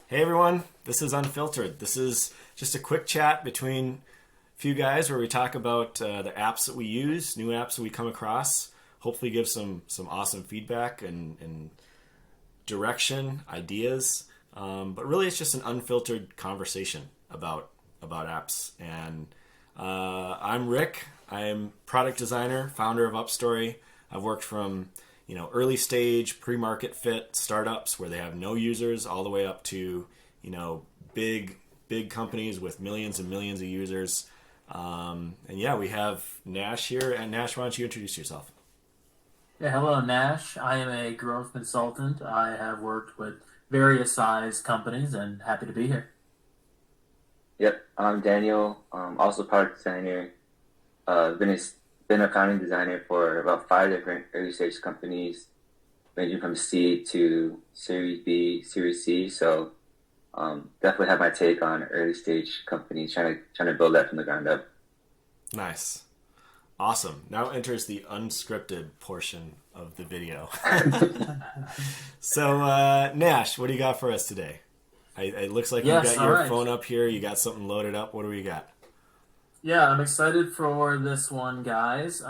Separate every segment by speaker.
Speaker 1: Hey everyone, this is Unfiltered. This is just a quick chat between a few guys where we talk about the apps that we use, new apps that we come across. Hopefully, give some awesome feedback and direction, ideas. But really, it's just an unfiltered conversation about apps. And I'm Rick. I'm product designer, founder of Upstory. I've worked from early stage pre-market fit startups where they have no users all the way up to big companies with millions and millions of users. And yeah, we have Nash here. And Nash, why don't you introduce yourself?
Speaker 2: Yeah, hello, Nash. I am a growth consultant. I have worked with various size companies and happy to be here.
Speaker 3: Yep, I'm Daniel. Also product designer. Been a founding designer for about five different early stage companies, ranging from C to Series B, Series C. So definitely have my take on early stage companies, trying to build that from the ground up.
Speaker 1: Nice. Awesome. Now enters the unscripted portion of the video. So, Nash, what do you got for us today? It looks like you
Speaker 2: Yes,
Speaker 1: got
Speaker 2: all
Speaker 1: your
Speaker 2: right.
Speaker 1: phone up here. You got something loaded up. What do we got?
Speaker 2: Yeah, I'm excited for this one, guys.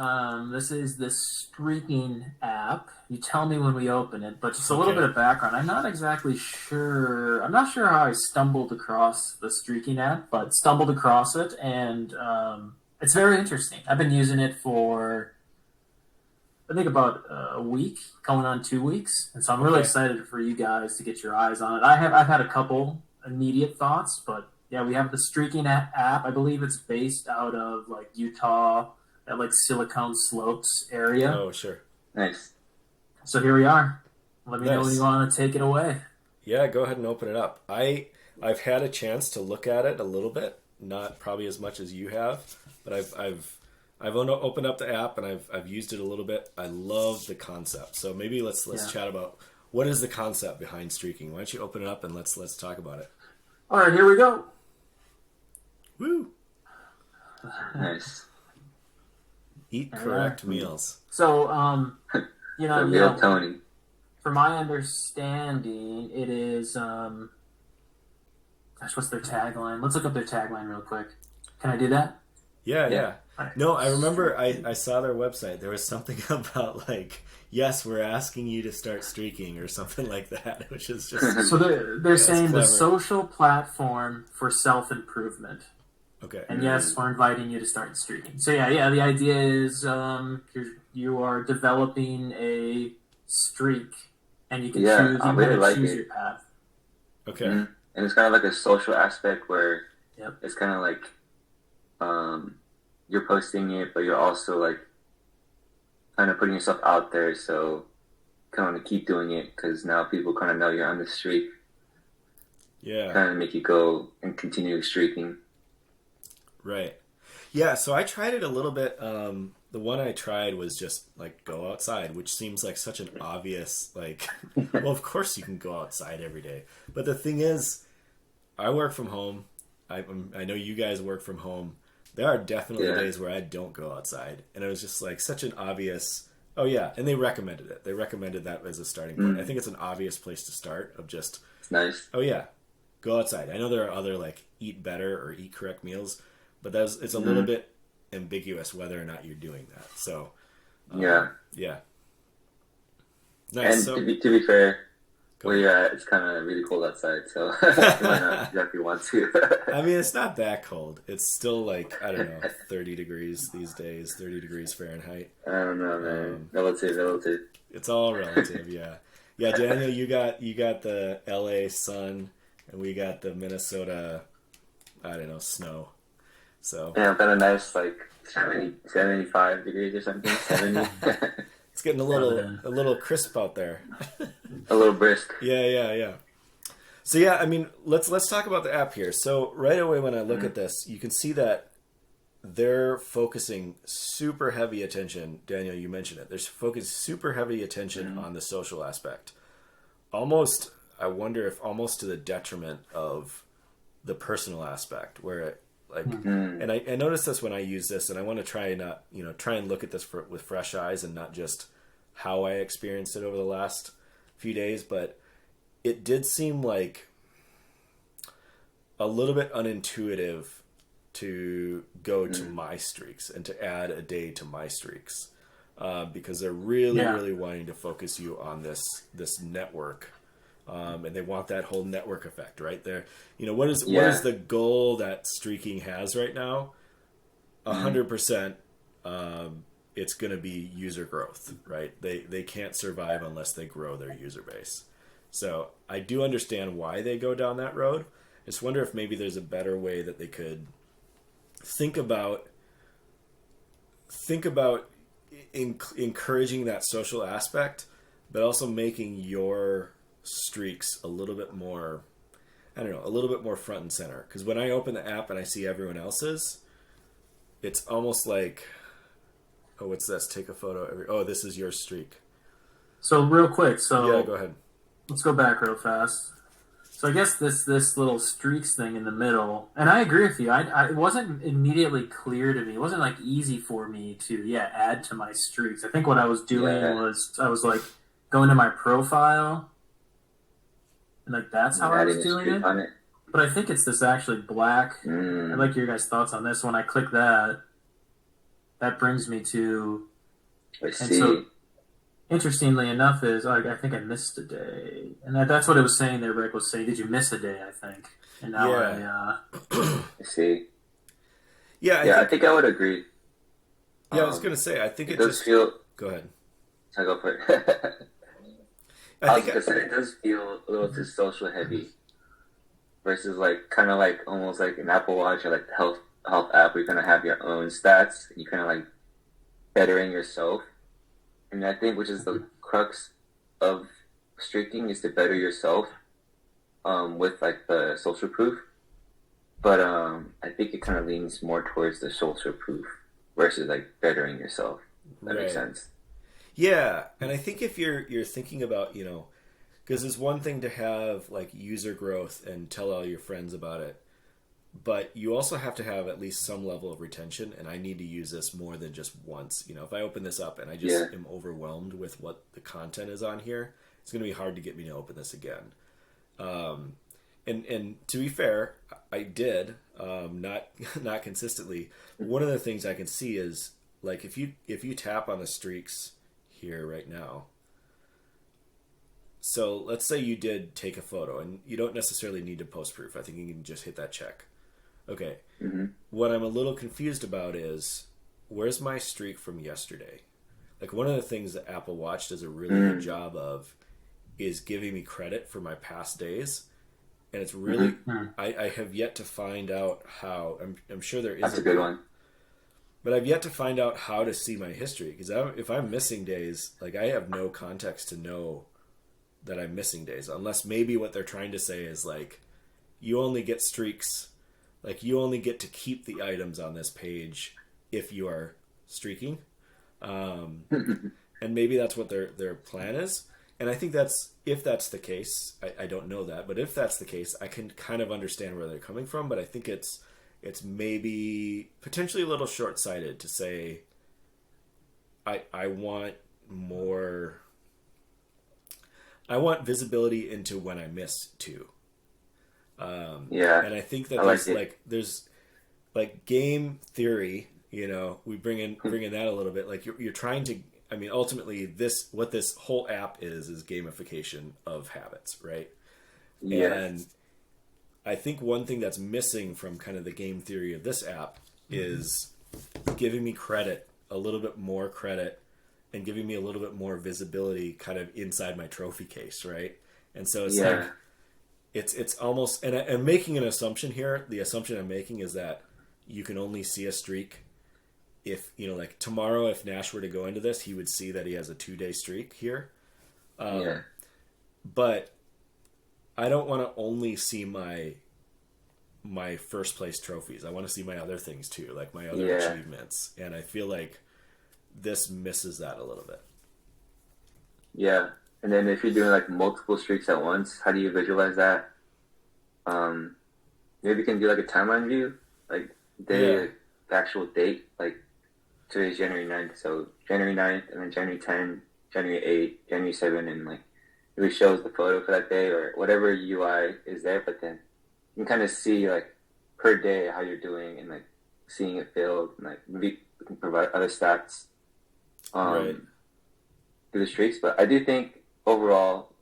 Speaker 2: This is the Streaking app. You tell me when we open it, but just a little
Speaker 1: Okay.
Speaker 2: bit of background. I'm not exactly sure. I'm not sure how I stumbled across the Streaking app, but stumbled across it, and it's very interesting. I've been using it for I think about a week, going on 2 weeks, and so I'm really
Speaker 1: Okay.
Speaker 2: excited for you guys to get your eyes on it. I've had a couple immediate thoughts, but yeah, we have the Streaking app. I believe it's based out of like Utah, at like Silicon Slopes area.
Speaker 1: Oh, sure.
Speaker 3: Nice.
Speaker 2: So here we are. Let me know when you
Speaker 1: Nice.
Speaker 2: want to take it away.
Speaker 1: Yeah, go ahead and open it up. I've had a chance to look at it a little bit, not probably as much as you have, but I've opened up the app and I've used it a little bit. I love the concept. So maybe let's
Speaker 2: Yeah.
Speaker 1: chat about what is the concept behind streaking. Why don't you open it up and let's talk about it.
Speaker 2: All right, here we go.
Speaker 1: Woo!
Speaker 3: Nice.
Speaker 1: Eat
Speaker 2: All
Speaker 1: correct
Speaker 2: right.
Speaker 1: meals.
Speaker 2: So,
Speaker 3: The real Tony.
Speaker 2: from my understanding, it is gosh, what's their tagline? Let's look up their tagline real quick. Can I do that?
Speaker 1: Yeah,
Speaker 3: Yeah.
Speaker 1: yeah.
Speaker 2: All right.
Speaker 1: No, I remember I saw their website. There was something about like, yes, we're asking you to start streaking or something like that, which is just
Speaker 2: So they're
Speaker 1: yeah, it's
Speaker 2: saying the
Speaker 1: clever.
Speaker 2: social platform for self improvement,
Speaker 1: Okay.
Speaker 2: and yes, we're inviting you to start streaking. So yeah. The idea is you are developing a streak, and you can
Speaker 3: Yeah,
Speaker 2: choose. You
Speaker 3: I
Speaker 2: can kind
Speaker 3: really
Speaker 2: of
Speaker 3: like
Speaker 2: choose
Speaker 3: it.
Speaker 2: your path.
Speaker 1: Okay.
Speaker 3: And it's kind of like a social aspect where
Speaker 2: Yep.
Speaker 3: it's kind of like you're posting it, but you're also like kind of putting yourself out there. So kind of keep doing it because now people kind of know you're on the streak,
Speaker 1: Yeah.
Speaker 3: kind of make you go and continue streaking.
Speaker 1: Right. Yeah, so I tried it a little bit. The one I tried was just like go outside, which seems like such an obvious like well, of course you can go outside every day. But the thing is, I work from home. I know you guys work from home. There are definitely
Speaker 3: Yeah.
Speaker 1: days where I don't go outside, and it was just like such an obvious. Oh yeah, and they recommended it. They recommended that as a starting point. I think it's an obvious place to start of just
Speaker 3: It's nice.
Speaker 1: oh yeah, go outside. I know there are other like eat better or eat correct meals, but it's a little bit ambiguous whether or not you're doing that. So
Speaker 3: Yeah.
Speaker 1: yeah, nice.
Speaker 3: And
Speaker 1: So
Speaker 3: to be fair,
Speaker 1: go
Speaker 3: where
Speaker 1: ahead.
Speaker 3: you're at, it's kind of really cold outside, so you might not exactly want to.
Speaker 1: I mean, it's not that cold. It's still like I don't know, 30 degrees these days, 30 degrees Fahrenheit.
Speaker 3: I don't know, man.
Speaker 1: Um,
Speaker 3: Relative.
Speaker 1: It's all relative, yeah. Yeah, Daniel, you got the LA sun, and we got the Minnesota, I don't know, snow. So
Speaker 3: Yeah, kind of nice, like 75 degrees or something. 70.
Speaker 1: it's getting a little crisp out there.
Speaker 3: A little brisk.
Speaker 1: Yeah. So yeah, I mean, let's talk about the app here. So right away when I look at this, you can see that they're focusing super heavy attention. Daniel, you mentioned it. They're focused super heavy attention on the social aspect. Almost, I wonder if almost to the detriment of the personal aspect, where it like, and I noticed this when I use this, and I want to try and not, try and look at this with fresh eyes and not just how I experienced it over the last few days, but it did seem like a little bit unintuitive to go to my streaks and to add a day to my streaks, because they're really wanting to focus you on this network, and they want that whole network effect, right? There, what is the goal that streaking has right now? 100%. It's going to be user growth, right? They can't survive unless they grow their user base. So I do understand why they go down that road. I just wonder if maybe there's a better way that they could think about encouraging that social aspect, but also making your streaks a little bit more, a little bit more front and center. Because when I open the app and I see everyone else's, it's almost like, oh, what's this? Take a photo. This is your streak.
Speaker 2: So real quick,
Speaker 1: yeah, go ahead.
Speaker 2: Let's go back real fast. So I guess this little streaks thing in the middle, and I agree with you. It wasn't immediately clear to me. It wasn't like easy for me to add to my streaks. I think what I was doing was I was like going to my profile, and like that's how I was doing it. But I think it's this actually black. I'd like your guys' thoughts on this. When I click that brings me to.
Speaker 3: I see. So,
Speaker 2: interestingly enough, I think I missed a day, and that's what it was saying there. Rick was saying, "Did you miss a day?" I think, and now
Speaker 3: I see.
Speaker 2: Yeah,
Speaker 3: I think I would agree.
Speaker 1: Yeah, I was gonna say, I think it
Speaker 3: does
Speaker 1: just
Speaker 3: feel.
Speaker 1: Go ahead.
Speaker 3: I go for it. I was gonna say it does feel a little too social heavy, versus like kind of like almost like an Apple Watch or like the health app where you're gonna have your own stats and you kind of like bettering yourself. And I think which is the crux of streaking is to better yourself with like the social proof. But I think it kind of leans more towards the social proof versus like bettering yourself. That makes sense.
Speaker 1: Yeah, and I think if you're thinking about, because it's one thing to have like user growth and tell all your friends about it, but you also have to have at least some level of retention, and I need to use this more than just once. If I open this up and I just am overwhelmed with what the content is on here, it's going to be hard to get me to open this again. And to be fair, I did, not consistently. One of the things I can see is like if you tap on the streaks here right now. So let's say you did take a photo, and you don't necessarily need to post proof. I think you can just hit that check. Okay. Mm-hmm. What I'm a little confused about is, where's my streak from yesterday? Like, one of the things that Apple Watch does a really good job of is giving me credit for my past days. And it's really, I have yet to find out how, I'm sure there is.
Speaker 3: That's a good one.
Speaker 1: But I've yet to find out how to see my history. Because if I'm missing days, like, I have no context to know that I'm missing days. Unless maybe what they're trying to say is, like, you only get streaks. Like, you only get to keep the items on this page if you are streaking. And maybe that's what their plan is. And I think if that's the case, I don't know that, but if that's the case, I can kind of understand where they're coming from. But I think it's maybe potentially a little short-sighted to say, I want more, I want visibility into when I miss too. And I think that there's game theory, we bring in that a little bit. Like you're trying to, ultimately what this whole app is gamification of habits, right? Yes. And I think one thing that's missing from kind of the game theory of this app is giving me credit, a little bit more credit, and giving me a little bit more visibility kind of inside my trophy case, right? And so it's like, it's almost, and I'm making an assumption here. The assumption I'm making is that you can only see a streak if, like tomorrow, if Nash were to go into this, he would see that he has a 2-day streak here. But I don't want to only see my first place trophies. I want to see my other things too, like my other achievements. And I feel like this misses that a little bit.
Speaker 3: Yeah. And then if you're doing like multiple streaks at once, how do you visualize that? Maybe you can do like a timeline view, like the actual date, like today's January 9th. So January 9th and then January 10, January 8, January 7, and like it shows the photo for that day or whatever UI is there. But then you can kind of see like per day how you're doing and like seeing it build and like maybe we can provide other stats
Speaker 1: Right.
Speaker 3: through the streaks. But I do think overall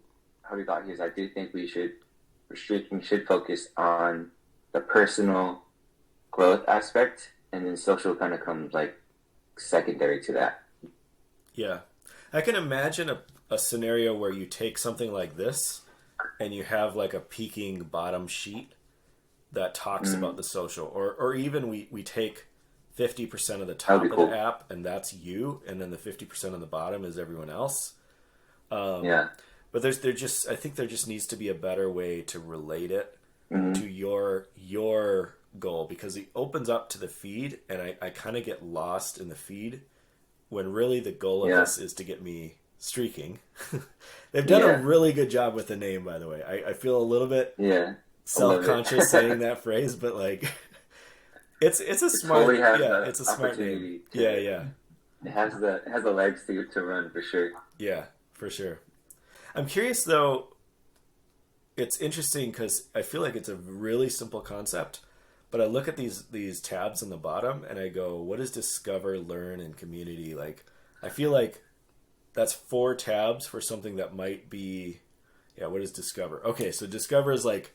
Speaker 3: how we got here is I do think streaking should focus on the personal growth aspect, and then social kind of comes like secondary to that.
Speaker 1: Yeah. I can imagine a scenario where you take something like this and you have like a peaking bottom sheet that talks about the social, or even we take 50% of the top of
Speaker 3: cool.
Speaker 1: the app and that's you, and then the 50% on the bottom is everyone else.
Speaker 3: Yeah.
Speaker 1: But there just, I think there just needs to be a better way to relate it to your goal, because it opens up to the feed, and I kind of get lost in the feed when really the goal of this is to get me streaking. They've done a really good job with the name, by the way. I feel a little bit self-conscious saying that phrase, but like it's a smart, it's a smart name. Yeah.
Speaker 3: It has the legs to run for sure.
Speaker 1: Yeah, for sure. I'm curious though. It's interesting because I feel like it's a really simple concept, but I look at these tabs on the bottom and I go, what is discover, learn, and community? Like, I feel like that's 4 tabs for something that might be, what is discover? Okay, so discover is like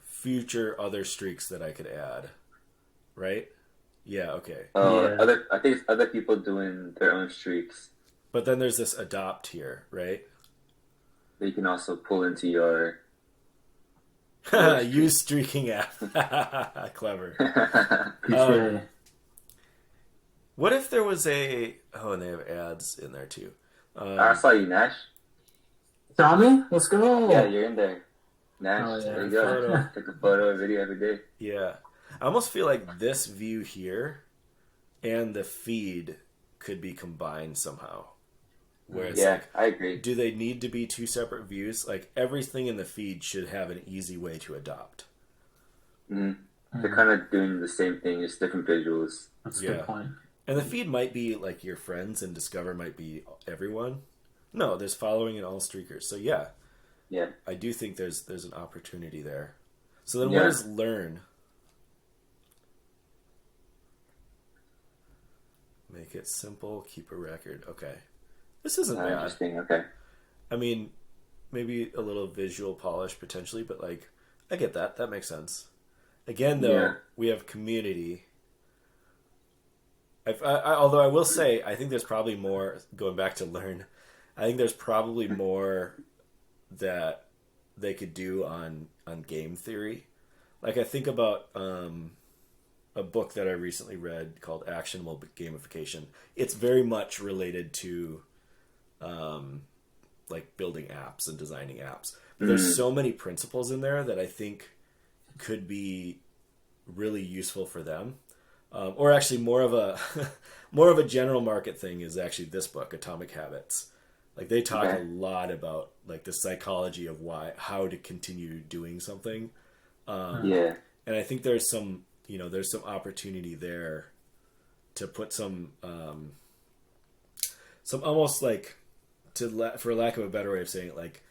Speaker 1: future other streaks that I could add, right? Yeah, okay.
Speaker 3: I think it's other people doing their own streaks.
Speaker 1: But then there's this adopt here, right?
Speaker 3: That you can also pull into your
Speaker 1: use streaking app. Clever. What if there was and they have ads in there too.
Speaker 3: I saw you, Nash.
Speaker 2: Tommy, let's go.
Speaker 3: Yeah, you're in there. Nash, there you go. Take a photo or video every day.
Speaker 1: Yeah. I almost feel like this view here and the feed could be combined somehow. Where it's like,
Speaker 3: I agree.
Speaker 1: Do they need to be 2 separate views? Like, everything in the feed should have an easy way to adopt.
Speaker 3: They're kind of doing the same thing, just different visuals.
Speaker 2: That's a good point.
Speaker 1: And the feed might be like your friends, and Discover might be everyone. No, there's following and all streakers. So yeah, I do think there's an opportunity there. So then, what is learn? Make it simple. Keep a record. Okay, this isn't bad.
Speaker 3: Interesting. Okay.
Speaker 1: I mean, maybe a little visual polish potentially, but like, I get that. That makes sense. Again, though, we have community. Although I will say, I think there's probably more, going back to learn, I think there's probably more that they could do on game theory. Like, I think about a book that I recently read called Actionable Gamification. It's very much related to like building apps and designing apps. But there's so many principles in there that I think could be really useful for them. Or actually more of a general market thing is actually this book, Atomic Habits. Like, they talk a lot about like the psychology of how to continue doing something. And I think there's some opportunity there to put some almost like, for lack of a better way of saying it, like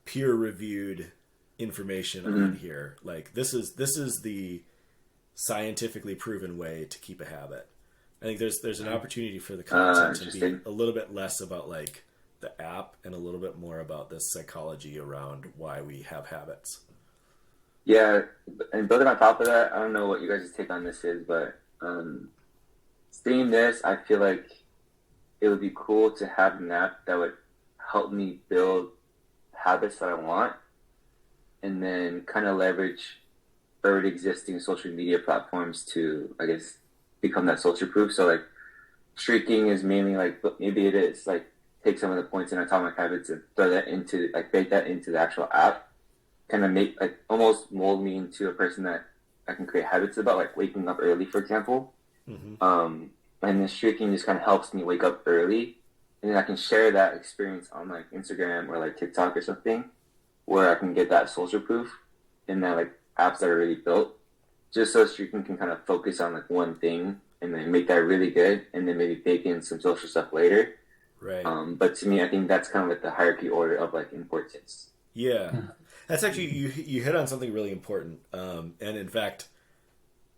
Speaker 1: peer reviewed information on here. Like, this is the scientifically proven way to keep a habit. I think there's an opportunity for the content to be a little bit less about like the app and a little bit more about the psychology around why we have habits.
Speaker 3: Yeah, and building on top of that, I don't know what you guys' take on this is, but seeing this, I feel like it would be cool to have an app that would help me build habits that I want, and then kind of leverage already existing social media platforms to, I guess, become that social proof. So like streaking is mainly like, maybe it is like take some of the points in Atomic Habits and throw that into, like, bake that into the actual app, kind of make, like, almost mold me into a person that I can create habits about, like waking up early, for example. And then streaking just kind of helps me wake up early, and then I can share that experience on like Instagram or like TikTok or something, where I can get that social proof in that like apps that are already built, just so streaking can kind of focus on like one thing and then make that really good, and then maybe bake in some social stuff later.
Speaker 1: Right.
Speaker 3: But to me, I think that's kind of like the hierarchy order of like importance.
Speaker 1: Yeah. That's actually you hit on something really important, and in fact,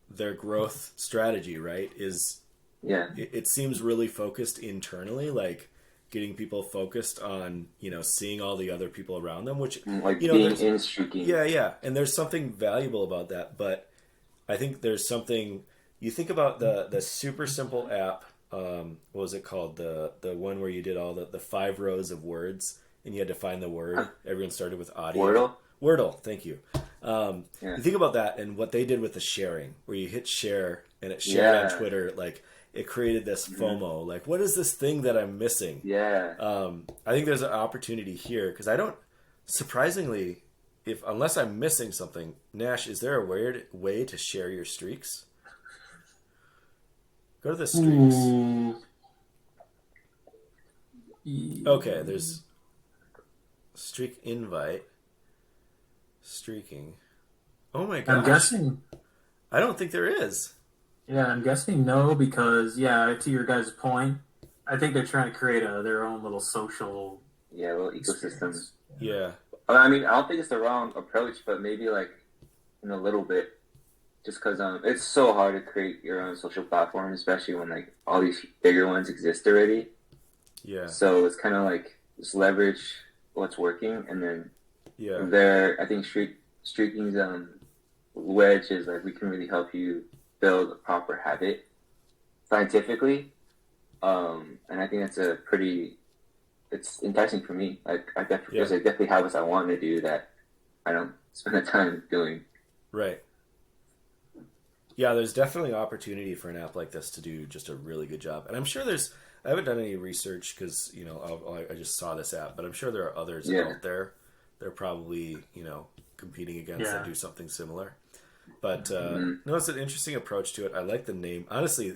Speaker 1: their growth strategy, right, is
Speaker 3: Yeah,
Speaker 1: it seems really focused internally, like getting people focused on seeing all the other people around them, which
Speaker 3: like being
Speaker 1: there's
Speaker 3: in streaking.
Speaker 1: yeah, and there's something valuable about that, but I think there's something you think about the super simple app. What was it called? The one where you did all the 5 rows of words and you had to find the word. Everyone started with audio.
Speaker 3: Wordle.
Speaker 1: Wordle, thank you.
Speaker 3: Yeah,
Speaker 1: You think about that and what they did with the sharing, where you hit share and it shared on
Speaker 3: yeah,
Speaker 1: Twitter, like it created this FOMO. Like, what is this thing that I'm missing?
Speaker 3: yeah.
Speaker 1: I think there's an opportunity here because I don't, surprisingly, if unless I'm missing something, Nash, is there a weird way to share your streaks? Go to the streaks.
Speaker 2: Ooh.
Speaker 1: Okay, there's streak invite, streaking. Oh my gosh.
Speaker 2: I'm guessing.
Speaker 1: I don't think there is.
Speaker 2: Yeah, I'm guessing no, because yeah, to your guys' point, I think they're trying to create their own little social
Speaker 3: Yeah, little ecosystem.
Speaker 2: experience.
Speaker 1: Yeah.
Speaker 3: I mean, I don't think it's the wrong approach, but maybe like in a little bit, just because it's so hard to create your own social platform, especially when like all these bigger ones exist already.
Speaker 1: Yeah.
Speaker 3: So it's kind of like just leverage what's working, and then
Speaker 1: Yeah.
Speaker 3: there, I think streaking's wedge is like we can really help you build a proper habit scientifically, and I think that's it's enticing for me. Like I definitely,
Speaker 1: Yeah.
Speaker 3: there's definitely habits I want to do that I don't spend the time doing.
Speaker 1: Right. Yeah, there's definitely opportunity for an app like this to do just a really good job. And I'm sure I haven't done any research because, I just saw this app, but I'm sure there are others
Speaker 3: Yeah.
Speaker 1: out there. They're probably, competing against
Speaker 2: Yeah.
Speaker 1: that do something similar. But no, it's an interesting approach to it. I like the name. Honestly,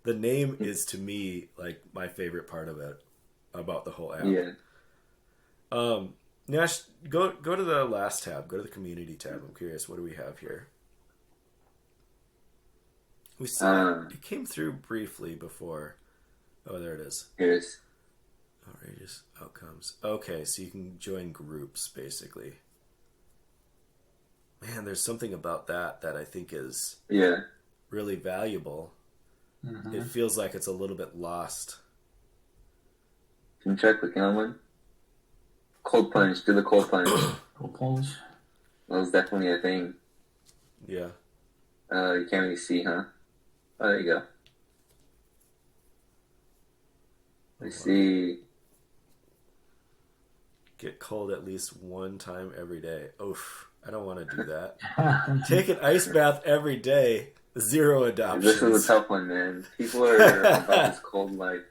Speaker 1: the name is to me like my favorite part of it about the whole app.
Speaker 3: Yeah.
Speaker 1: Nash, go to the last tab. Go to the community tab. I'm curious. What do we have here? We saw it came through briefly before. Oh, there it is.
Speaker 3: Here's
Speaker 1: Outrageous outcomes. Okay, so you can join groups basically. Man, there's something about that I think is
Speaker 3: yeah.
Speaker 1: really valuable.
Speaker 2: Mm-hmm.
Speaker 1: It feels like it's a little bit lost.
Speaker 3: Can you try clicking on one? Cold plunge. Do the cold plunge.
Speaker 2: Cool plunge.
Speaker 3: That was definitely a thing.
Speaker 1: Yeah.
Speaker 3: You can't really see, huh? Oh, there you go. Let's see.
Speaker 1: Get cold at least one time every day. Oof. I don't want to do that. Take an ice bath every day. 0 adoptions.
Speaker 3: This is a tough one, man. People are about this cold life.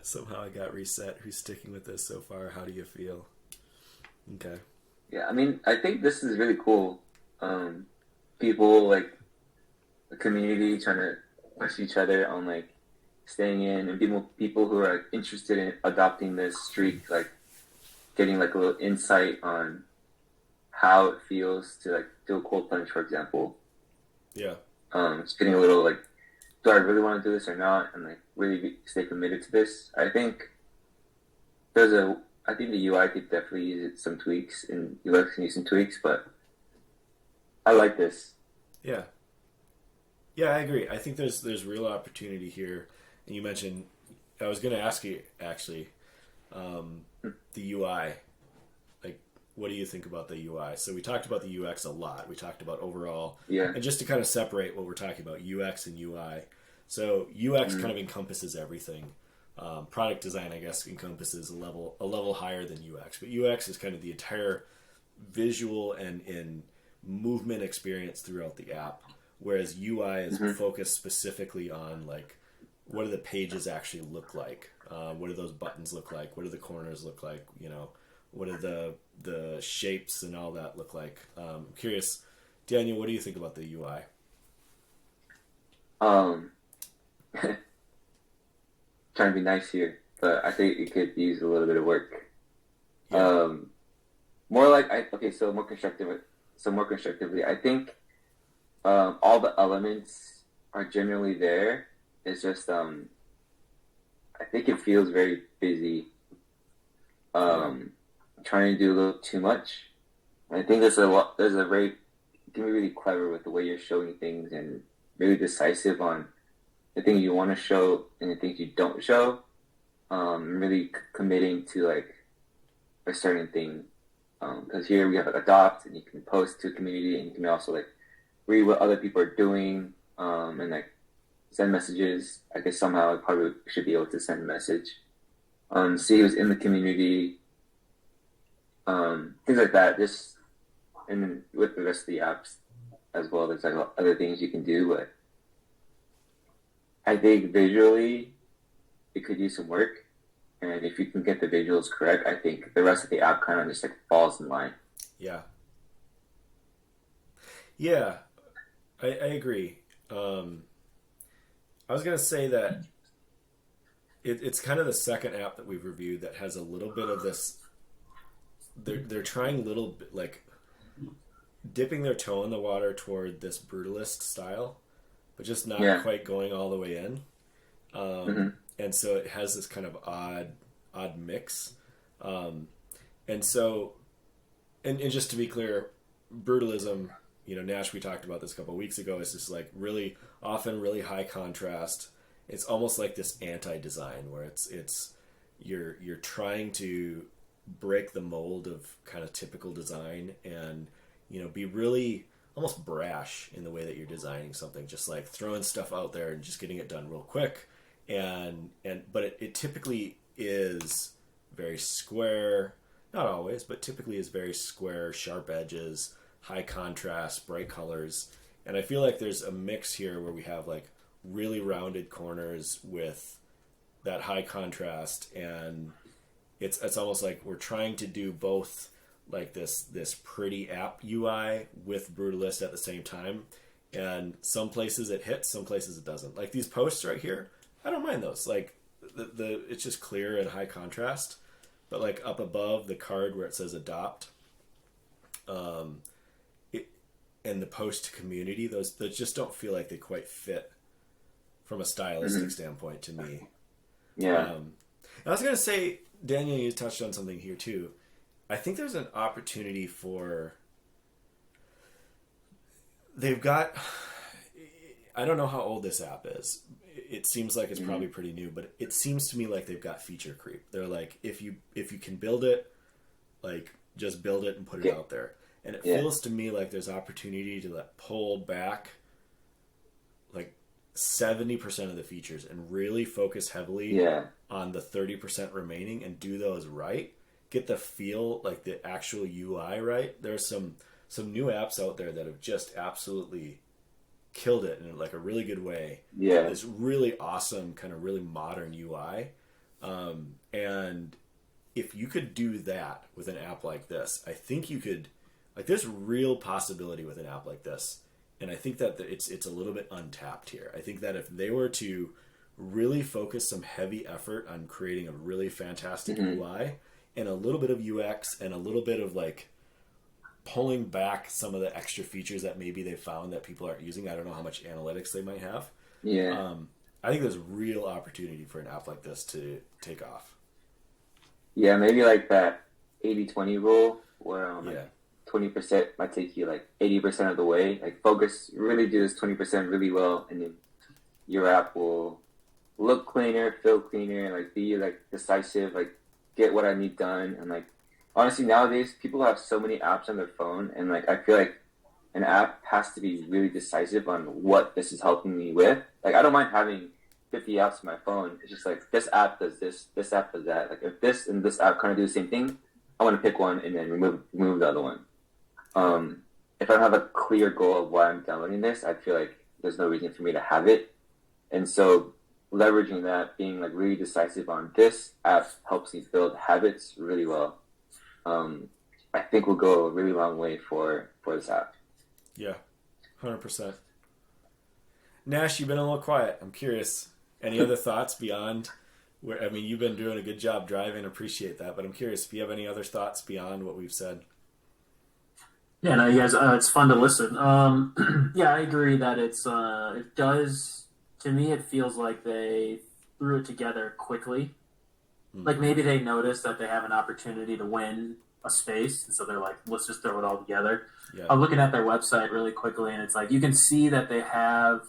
Speaker 1: Somehow I got reset. Who's sticking with this so far? How do you feel? Okay.
Speaker 3: Yeah, I mean, I think this is really cool. People, like, the community trying to push each other on, like, staying in, and people who are like, interested in adopting this streak, like, getting, like, a little insight on how it feels to, like, do a cold plunge, for example.
Speaker 1: Yeah.
Speaker 3: Just getting a little, like, do I really want to do this or not, and, like, really stay committed to this. I think I think the UI could definitely use some tweaks, and UX can use some tweaks, but I like this.
Speaker 1: Yeah. Yeah, I agree. I think there's real opportunity here. And you mentioned, I was going to ask you actually, the UI. Like, what do you think about the UI? So we talked about the UX a lot. We talked about overall,
Speaker 3: Yeah.
Speaker 1: and just to kind of separate what we're talking about, UX and UI. So UX kind of encompasses everything. Product design, I guess, encompasses a level higher than UX, but UX is kind of the entire visual and movement experience throughout the app, whereas UI is focused specifically on like what do the pages actually look like, what do those buttons look like, what do the corners look like, what do the shapes and all that look like. I'm curious, Daniel, what do you think about the UI?
Speaker 3: Trying to be nice here, but I think it could use a little bit of work.
Speaker 1: Yeah.
Speaker 3: More like so more constructively, I think all the elements are generally there. It's just I think it feels very busy. trying to do a little too much. I think there's a very, you can be really clever with the way you're showing things and really decisive on the things you want to show and the things you don't show. Really committing to like a certain thing. Because here we have like adopt, and you can post to a community, and you can also like read what other people are doing, and like send messages. I guess somehow I probably should be able to send a message. See who's in the community, things like that. Just and then with the rest of the apps as well, there's like other things you can do. But I think visually, it could use some work. And if you can get the visuals correct, I think the rest of the app kind of just like falls in line.
Speaker 1: Yeah. Yeah, I agree. I was going to say that it's kind of the second app that we've reviewed that has a little bit of this. They're trying a little bit like dipping their toe in the water toward this brutalist style, but just not quite going all the way in. And so it has this kind of odd mix. And so, and just to be clear, brutalism, Nash, we talked about this a couple of weeks ago, is just like really often really high contrast. It's almost like this anti-design where it's you're trying to break the mold of kind of typical design and, be really almost brash in the way that you're designing something, just like throwing stuff out there and just getting it done real quick. But it typically is very square, not always, but typically is very square, sharp edges, high contrast, bright colors. And I feel like there's a mix here where we have like really rounded corners with that high contrast, and it's almost like we're trying to do both like this pretty app UI with brutalist at the same time. And some places it hits, some places it doesn't. Like these posts right here, I don't mind those. Like the it's just clear and high contrast. But like up above the card where it says adopt, and the post community, those just don't feel like they quite fit from a stylistic standpoint to me.
Speaker 3: Yeah.
Speaker 1: I was gonna say, Daniel, you touched on something here too. I think there's an opportunity for. They've got. I don't know how old this app is. It seems like it's probably pretty new, but it seems to me like they've got feature creep. They're like, if you can build it, like just build it and put it out there. And it feels to me like there's opportunity to pull back like 70% of the features and really focus heavily on the 30% remaining and do those right. Get the feel, like the actual UI right. There's some new apps out there that have just absolutely killed it in like a really good way.
Speaker 3: Yeah.
Speaker 1: This really awesome kind of really modern UI. And if you could do that with an app like this, I think you could, like there's real possibility with an app like this. And I think that it's a little bit untapped here. I think that if they were to really focus some heavy effort on creating a really fantastic UI and a little bit of UX and a little bit of like pulling back some of the extra features that maybe they found that people aren't using. I don't know how much analytics they might have.
Speaker 3: Yeah.
Speaker 1: I think there's real opportunity for an app like this to take off.
Speaker 3: Yeah, maybe like that 80-20 rule where
Speaker 1: like
Speaker 3: 20% might take you like 80% of the way. Like focus, really do this 20% really well, and then your app will look cleaner, feel cleaner, like be like decisive, like get what I need done. And like honestly, nowadays people have so many apps on their phone, and like I feel like an app has to be really decisive on what this is helping me with. Like I don't mind having 50 apps on my phone. It's just like this app does this app does that. Like if this and this app kind of do the same thing, I want to pick one and then remove the other one. If I don't have a clear goal of why I'm downloading this, I feel like there's no reason for me to have it. And so leveraging that, being like really decisive on this app helps me build habits really well. I think will go a really long way for this app.
Speaker 1: Yeah, 100%. Nash, you've been a little quiet. I'm curious. Any other thoughts beyond where? I mean, you've been doing a good job driving. Appreciate that, but I'm curious if you have any other thoughts beyond what we've said.
Speaker 2: Yeah, no, you guys, it's fun to listen. Yeah, I agree that it does, to me, it feels like they threw it together quickly. Like maybe they notice that they have an opportunity to win a space, and so they're like, let's just throw it all together.
Speaker 1: Yeah.
Speaker 2: I'm looking at their website really quickly, and it's like you can see that they have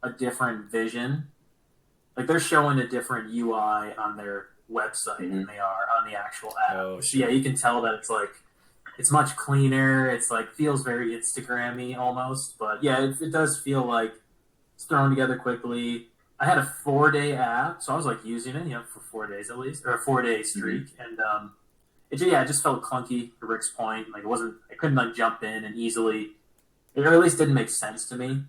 Speaker 2: a different vision. Like they're showing a different UI on their website than they are on the actual app.
Speaker 1: Oh,
Speaker 2: So yeah, you can tell that it's like it's much cleaner. It's like feels very Instagrammy almost, but yeah, it does feel like it's thrown together quickly. I had a 4-day app, so I was like using it, for 4 days at least, or a 4-day streak, and it just felt clunky to Rick's point. Like I couldn't like jump in and easily, or at least didn't make sense to me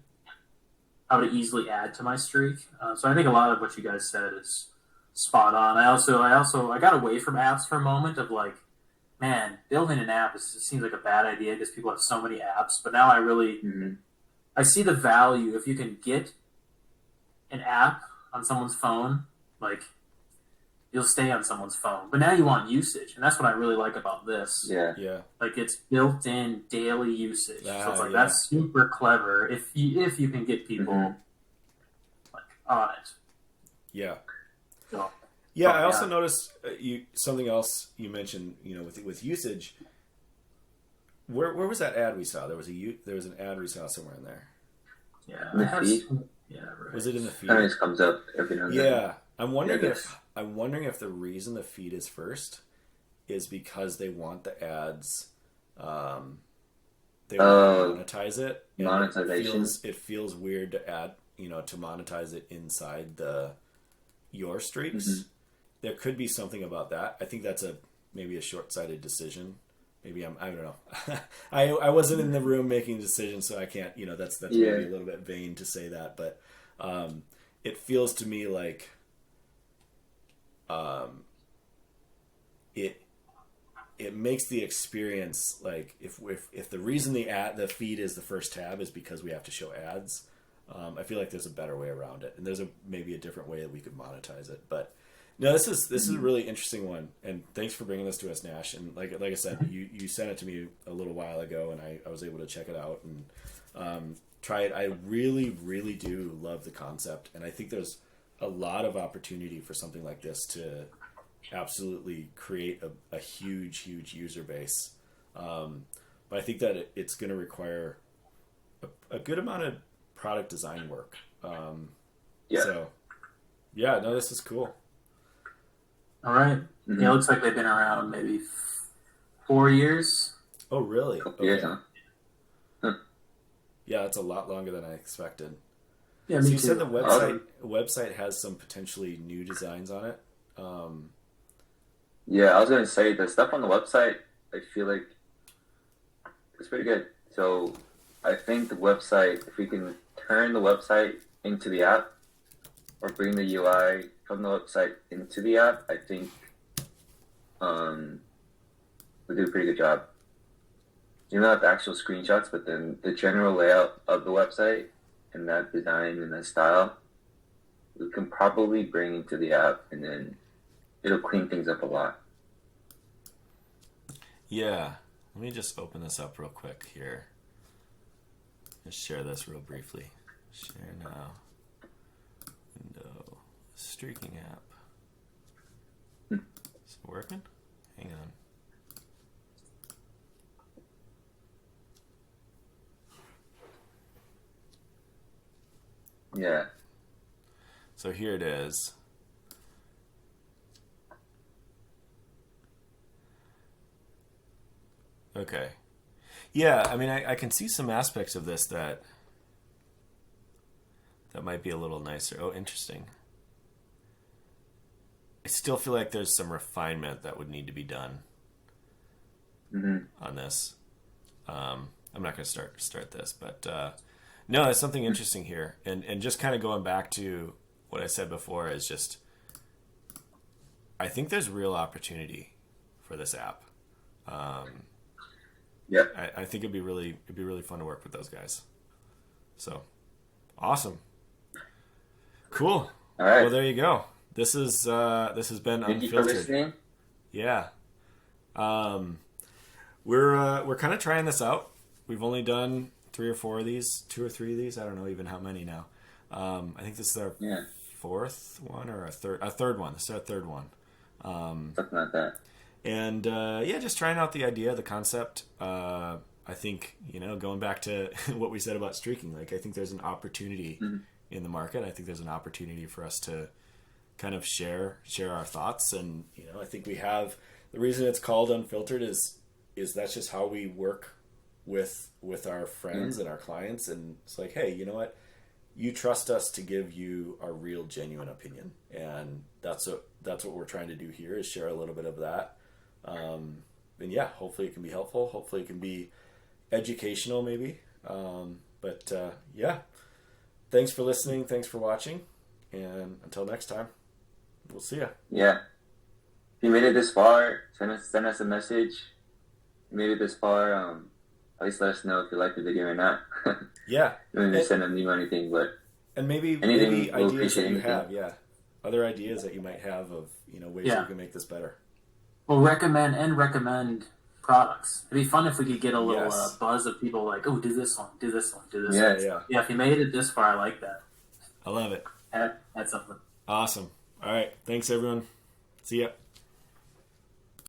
Speaker 2: how to easily add to my streak. So I think a lot of what you guys said is spot on. I got away from apps for a moment of like, man, building an app seems like a bad idea because people have so many apps. But now I really, I see the value if you can get an app on someone's phone, like you'll stay on someone's phone. But now you want usage, and that's what I really like about this.
Speaker 3: Yeah.
Speaker 2: Like it's built-in daily usage. So it's like that's super clever if you can get people like on it.
Speaker 1: Yeah.
Speaker 2: So,
Speaker 1: yeah, I also noticed something else you mentioned. With usage. Where was that ad we saw? There was an ad we saw somewhere in there.
Speaker 2: Yeah.
Speaker 3: In the feed?
Speaker 2: Yeah. Right.
Speaker 1: Was it in the feed?
Speaker 3: It just comes up every now and then.
Speaker 1: Yeah. I'm wondering if the reason the feed is first is because they want the ads. They want to monetize it.
Speaker 3: Monetization.
Speaker 1: It feels weird to add, to monetize it inside your streaks. There could be something about that. I think that's maybe a short-sighted decision. Maybe I don't know. I wasn't in the room making decisions, so I can't. That's maybe a little bit vain to say that, but it feels to me like it makes the experience like if the reason the feed is the first tab is because we have to show ads. I feel like there's a better way around it, and there's maybe a different way that we could monetize it, but. No, this is a really interesting one, and thanks for bringing this to us, Nash. And like I said, you sent it to me a little while ago, and I was able to check it out and try it. I really, really do love the concept, and I think there's a lot of opportunity for something like this to absolutely create a huge, huge user base. But I think that it's going to require a good amount of product design work. So, yeah, no, this is cool.
Speaker 2: All right. Yeah, it looks like they've been around maybe 4 years.
Speaker 1: Oh, really?
Speaker 3: Okay. Years, huh?
Speaker 1: Yeah, that's a lot longer than I expected.
Speaker 2: Yeah,
Speaker 1: so
Speaker 2: me
Speaker 1: you
Speaker 2: too.
Speaker 1: said the website has some potentially new designs on it.
Speaker 3: Yeah, I was going to say the stuff on the website, I feel like it's pretty good. So I think the website, if we can turn the website into the app or bring the UI from the website into the app, I think we do a pretty good job. Not the actual screenshots, but then the general layout of the website and that design and that style, we can probably bring into the app, and then it'll clean things up a lot.
Speaker 1: Yeah. Let me just open this up real quick here. Just share this real briefly. Share now. Window. Streaking app. Is it working? Hang on.
Speaker 3: Yeah.
Speaker 1: So here it is. Okay. Yeah, I mean, I can see some aspects of this that might be a little nicer. Oh, interesting. I still feel like there's some refinement that would need to be done on this. I'm not going to start this, but no, there's something interesting here, and just kind of going back to what I said before is just, I think there's real opportunity for this app.
Speaker 3: Yeah,
Speaker 1: I think it'd be really fun to work with those guys. So, awesome, cool.
Speaker 3: All right.
Speaker 1: Well, there you go. This has been
Speaker 3: Thank you for
Speaker 1: Unfiltered.
Speaker 3: listening.
Speaker 1: Yeah. We're kind of trying this out. We've only done 3 or 4 of these, 2 or 3 of these. I don't know even how many now. I think this is our 4th one or a third one. This is our 3rd one.
Speaker 3: Something like that.
Speaker 1: And yeah, just trying out the idea, the concept. I think, going back to what we said about streaking, like I think there's an opportunity in the market. I think there's an opportunity for us to kind of share our thoughts. And, I think we have, the reason it's called Unfiltered is that's just how we work with our friends and our clients. And it's like, hey, you know what? You trust us to give you a real, genuine opinion. And that's what we're trying to do here, is share a little bit of that. And yeah, hopefully it can be helpful. Hopefully it can be educational maybe. But yeah, thanks for listening. Thanks for watching. And until next time, we'll see ya.
Speaker 3: Yeah. If you made it this far, send us a message. If you made it this far, at least let us know if you like the video or not.
Speaker 1: Yeah.
Speaker 3: You don't need to send an email or anything, but
Speaker 1: and maybe
Speaker 3: we'll
Speaker 1: ideas that you
Speaker 3: anything.
Speaker 1: have, yeah. Other ideas that you might have of, ways that we can make this better.
Speaker 2: We'll recommend products. It'd be fun if we could get a little
Speaker 1: Yes.
Speaker 2: buzz of people like, oh, do this one, do this one, do this
Speaker 3: Yeah,
Speaker 2: one.
Speaker 1: yeah.
Speaker 2: Yeah, if you made it this far, I like that.
Speaker 1: I love it.
Speaker 2: That's something.
Speaker 1: Awesome. All right. Thanks, everyone. See ya.